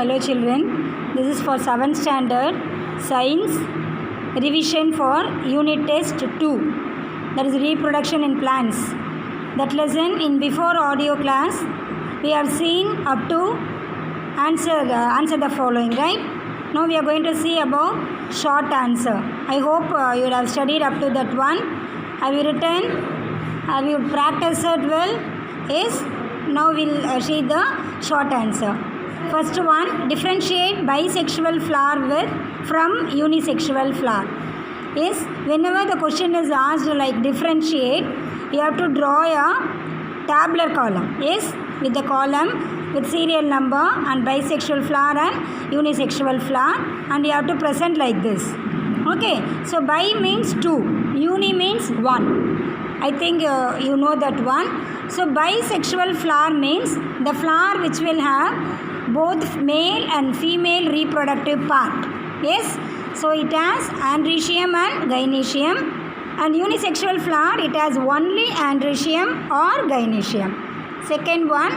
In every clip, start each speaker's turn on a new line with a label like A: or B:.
A: Hello children, this is for 7th standard science revision for unit test 2, that is reproduction in plants. That lesson in before audio class we have seen up to answer the following, right? Now we are going to see about short answer. I hope you would have studied up to that one. Have you written? Have you practiced it well? Yes. Now we'll see the short answer. First one, differentiate bisexual flower from unisexual flower. Yes, whenever the question is asked like differentiate, you have to draw a tabular column. Yes, with the column with serial number and bisexual flower and unisexual flower, and you have to present like this. Okay, so bi means 2, uni means 1. I think you know that one. So bisexual flower means the flower which will have both male and female reproductive part. Yes, so it has androecium and gynoecium, and unisexual flower it has only androecium or gynoecium. Second one,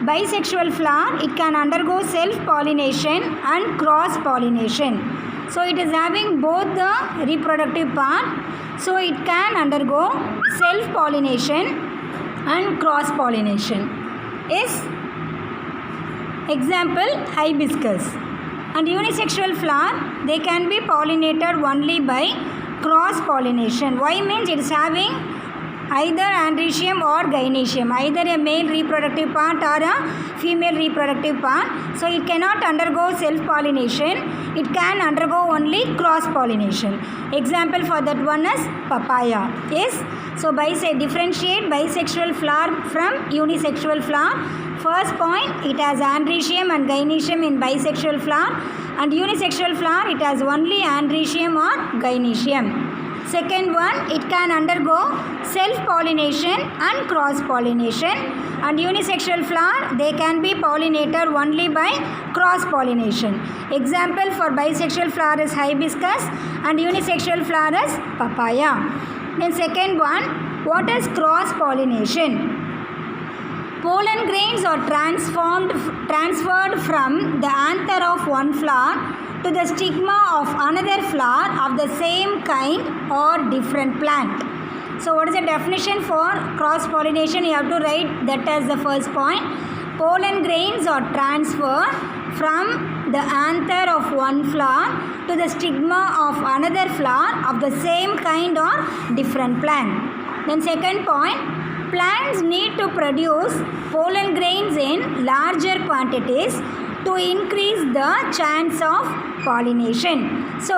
A: bisexual flower it can undergo self pollination and cross pollination. So it is having both the reproductive part, so it can undergo self pollination and cross pollination. Yes. Example, hibiscus. And unisexual flower, they can be pollinated only by cross pollination. Why means it is having either androecium or gynoecium, either a male reproductive part or a female reproductive part. So it cannot undergo self pollination. It can undergo only cross pollination. Example for that one is papaya. Yes. So differentiate bisexual flower from unisexual flower. First point, it has androecium and gynoecium in bisexual flower, and unisexual flower it has only androecium or gynoecium. Second one, it can undergo self-pollination and cross-pollination, and unisexual flower they can be pollinated only by cross-pollination. Example for bisexual flower is hibiscus and unisexual flower is papaya. Then second one, what is cross-pollination? Pollen grains are transferred from the anther of one flower to the stigma of another flower of the same kind or different plant. So what is the definition for cross-pollination? You have to write that as the first point. Pollen grains are transferred from the anther of one flower to the stigma of another flower of the same kind or different plant. Then second point, plants need to produce pollen grains in larger quantities to increase the chance of pollination. So,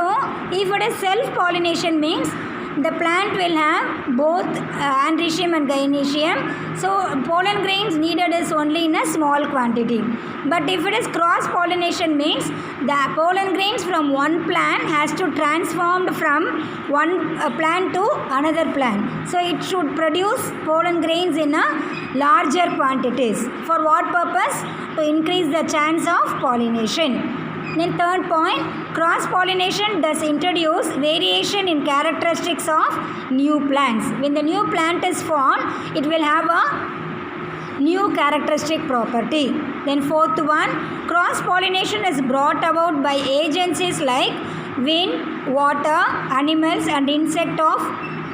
A: if it is self-pollination means the plant will have both androecium and gynoecium. So, pollen grains needed is only in a small quantity. But if it is cross-pollination means the pollen grains from one plant has to transform from one plant to another plant. So, it should produce pollen grains in a larger quantities. For what purpose? To increase the chance of pollination. Then third point, cross-pollination does introduce variation in characteristics of new plants. When the new plant is formed, it will have a new characteristic property. Then fourth one, cross-pollination is brought about by agencies like wind, water, animals and insect of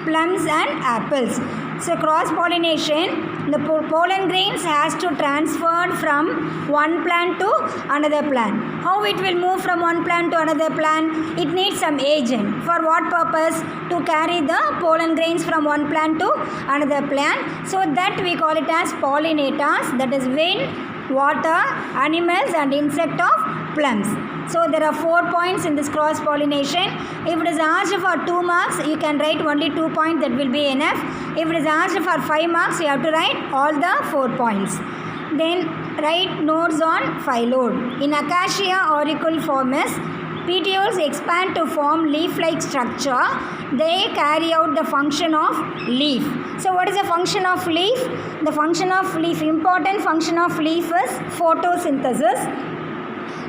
A: plums and apples. So cross-pollination, the pollen grains has to transfer from one plant to another plant. How it will move from one plant to another plant? It needs some agent. For what purpose? To carry the pollen grains from one plant to another plant. So that we call it as pollinators, that is wind, water, animals and insect of plums. So there are 4 points in this cross pollination. If it is asked for 2 marks, you can write only 2 points, that will be enough. If it is asked for 5 marks, you have to write all the 4 points. Then write notes on phyllodes. In Acacia auriculiformis, petioles expand to form leaf-like structure. They carry out the function of leaf. So what is the function of leaf? The function of leaf, important function of leaf is photosynthesis.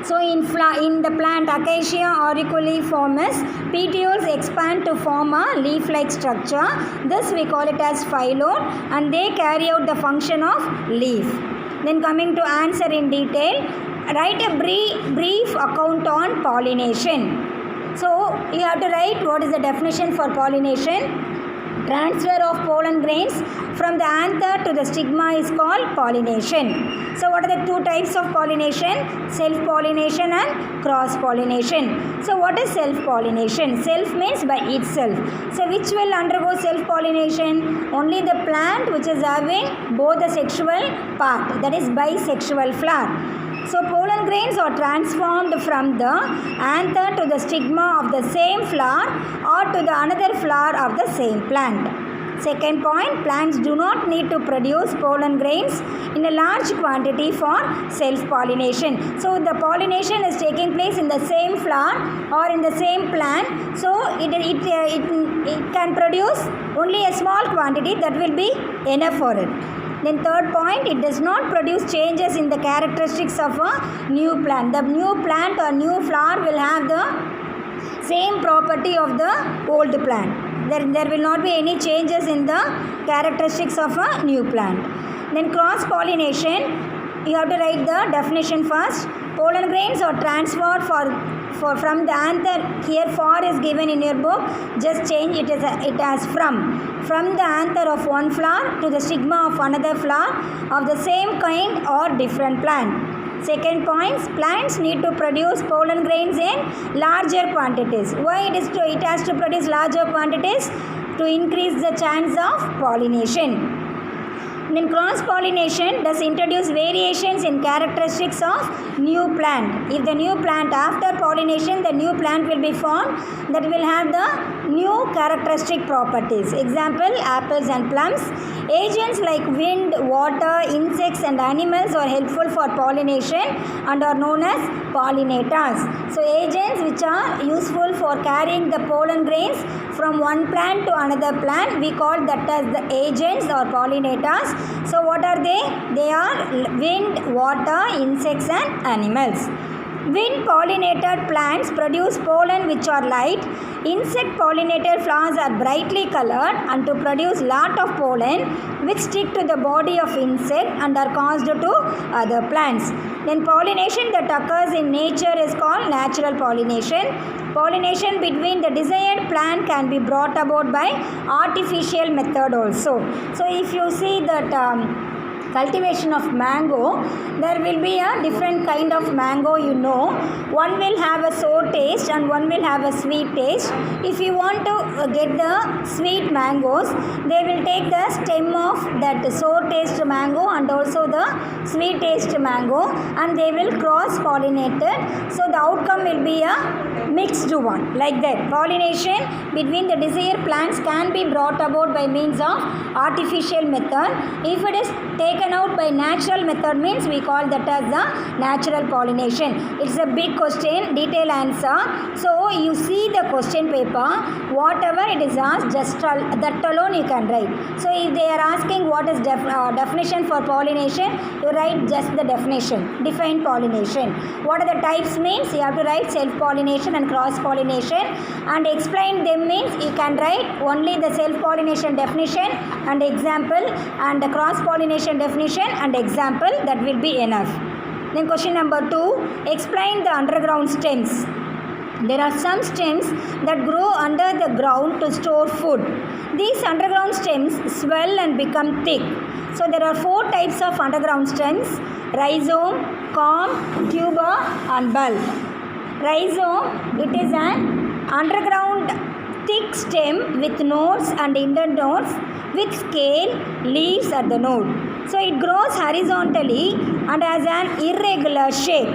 A: So in the plant Acacia auriculiformis, petioles expand to form a leaf-like structure. This we call it as phyllodes, and they carry out the function of leaf. Then coming to answer in detail, write a brief account on pollination. So you have to write what is the definition for pollination. Transfer of pollen grains from the anther to the stigma is called pollination. So what are the two types of pollination? Self-pollination and cross-pollination. So what is self-pollination? Self means by itself. So which will undergo self-pollination? Only the plant which is having both the sexual part, that is bisexual flower. So pollen grains are transformed from the anther to the stigma of the same flower or to the another flower of the same plant. Second point, plants do not need to produce pollen grains in a large quantity for self-pollination. So the pollination is taking place in the same flower or in the same plant. So it can produce only a small quantity that will be enough for it. Then third point, it does not produce changes in the characteristics of a new plant. The new plant or new flower will have the same property of the old plant. There will not be any changes in the characteristics of a new plant. Then cross-pollination, you have to write the definition first. Pollen grains are transferred from the anther. Here for is given in your book. Just change it as from the anther of one flower to the stigma of another flower of the same kind or different plant. Second point, plants need to produce pollen grains in larger quantities. Why it has to produce larger quantities? To increase the chance of pollination. Then cross-pollination does introduce variations in characteristics of new plant. If the new plant, after pollination, the new plant will be formed that will have the new characteristic properties. Example, apples and plums. Agents like wind, water, insects and animals are helpful for pollination and are known as pollinators. So agents which are useful for carrying the pollen grains from one plant to another plant, we call that as the agents or pollinators. So what are they? They are wind, water, insects and animals. Wind pollinated plants produce pollen which are light. Insect pollinated flowers are brightly colored and to produce lot of pollen which stick to the body of insect and are caused to other plants. Then pollination that occurs in nature is called natural pollination. Pollination between the desired plant can be brought about by artificial method also. So if you see that cultivation of mango, there will be a different kind of mango, one will have a sour taste and one will have a sweet taste. If you want to get the sweet mangoes, they will take the stem of that sour taste mango and also the sweet taste mango and they will cross pollinate it. So the outcome will be a mixed one, like that. Pollination between the desired plants can be brought about by means of artificial method. If it is taken out by natural method, means we call that as the natural pollination. It's a big question, detailed answer. So you see the question paper, whatever it is asked, just that alone you can write. So if they are asking what is definition for pollination, you write just the definition, define pollination. What are the types means, you have to write self-pollination and cross-pollination, and explain them means you can write only the self-pollination definition and example and the cross-pollination definition and example, that will be enough. Then question number 2, explain the underground stems. There are some stems that grow under the ground to store food. These underground stems swell and become thick. So there are 4 types of underground stems: rhizome, corm, tuber and bulb. Rhizome, it is an underground thick stem with nodes and internodes with scale, leaves at the node. So it grows horizontally and has an irregular shape.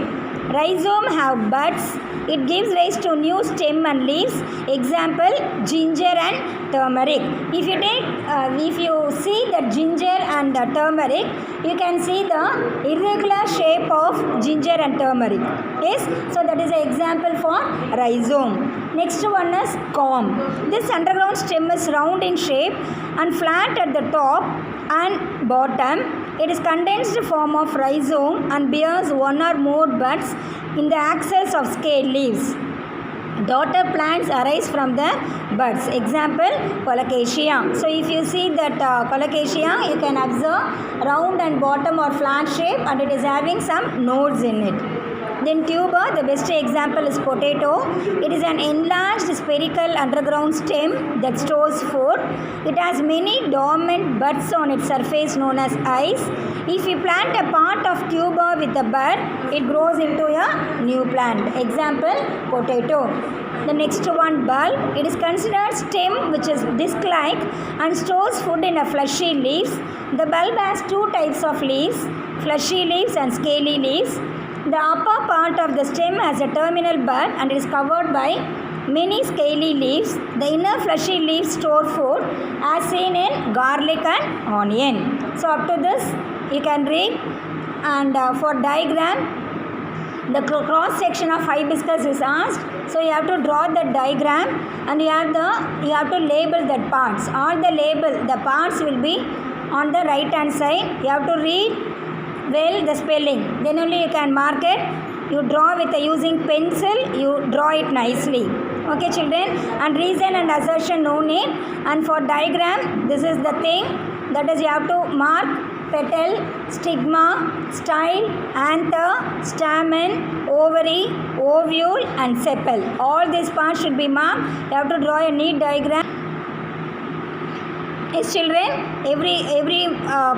A: Rhizome have buds. It gives rise to new stem and leaves. Example, ginger and turmeric. If you see the ginger and the turmeric, you can see the irregular shape of ginger and turmeric. Yes, so that is an example for rhizome. Next one is corm. This underground stem is round in shape and flat at the top and bottom. It is condensed form of rhizome and bears one or more buds in the axils of scale leaves. Daughter plants arise from the buds. Example, colocasia. So if you see that colocasia, you can observe round and bottom or flat shape and it is having some nodes in it. Then tuber, the best example is potato. It is an enlarged spherical underground stem that stores food. It has many dormant buds on its surface known as eyes. If you plant a part of tuber with a bud, it grows into a new plant. Example, potato. The next one, bulb. It is considered stem which is disc-like and stores food in a fleshy leaves. The bulb has two types of leaves, fleshy leaves and scaly leaves. The upper part of the stem has a terminal bud and is covered by many scaly leaves. The inner fleshy leaves store food as seen in garlic and onion. So up to this you can read. And for diagram, the cross section of hibiscus is asked. So you have to draw the diagram and you have to label that parts. All the parts will be on the right hand side. You have to read well the spelling, then only you can mark it. You draw with using pencil, you draw it nicely. Okay children, and reason and assertion no need. And for diagram, this is the thing, that is you have to mark petal, stigma, style, anther, stamen, ovary, ovule and sepal. All these parts should be marked. You have to draw a neat diagram. Yes children, every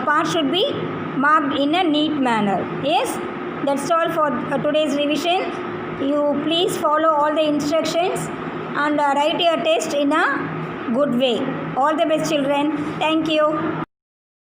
A: part should be marked in a neat manner. Yes, that's all for today's revision. You please follow all the instructions and write your test in a good way. All the best children. Thank you.